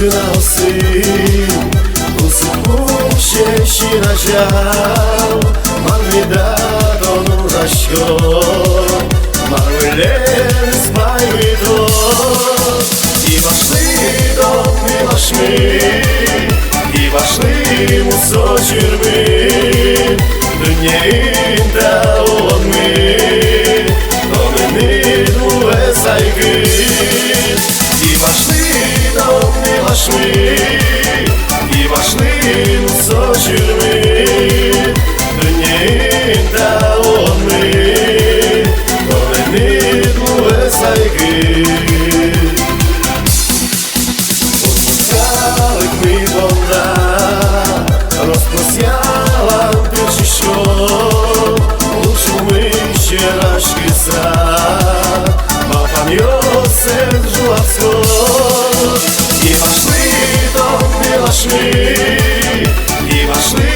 осінь, у суху ще начал, Марвидатон за що, Марвилен спай то, і вошли до милашми, і вошли мусочерми, днєм та одми, домини двуе сайки, і вошли до милашми, і вошли мусочерми, днєм та одми, домини двуе сайки. Розпросяла перший щот, лучше ми вчорашній сад, мапа несе жила всход. І вошли до милашми, і вошли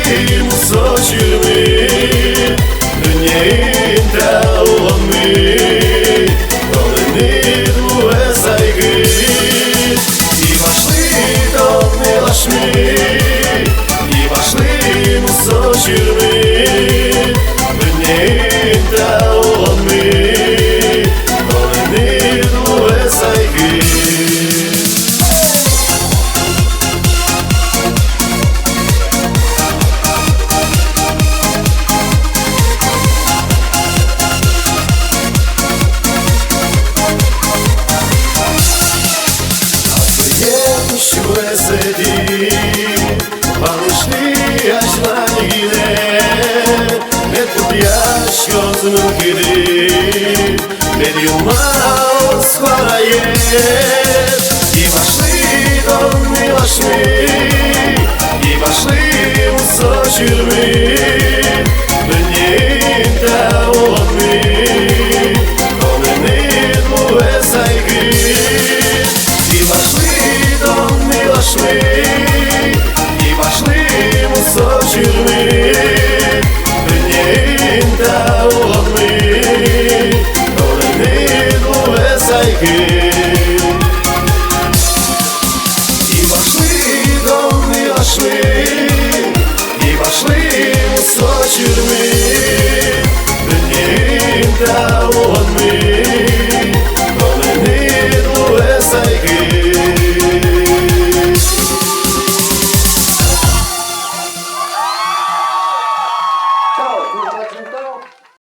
мусочерми, днєм та одми, долини двуе сайки. І вошли до милашми, мусочерми, днєм та одми, долини двуе сайки. А своєму щуре сиді, вийшли аж на нігде, не подящо змилкиди, не дюмал схварає, і вошли до милашми, і вошли мусочерми, днєм та одми, долини двуе сайки, і вошли до милашми, і вошли мусочерми, днєм та одми, долини двуе сайки. І вошли до милашми, і вошли мусочерми, днєм та одми,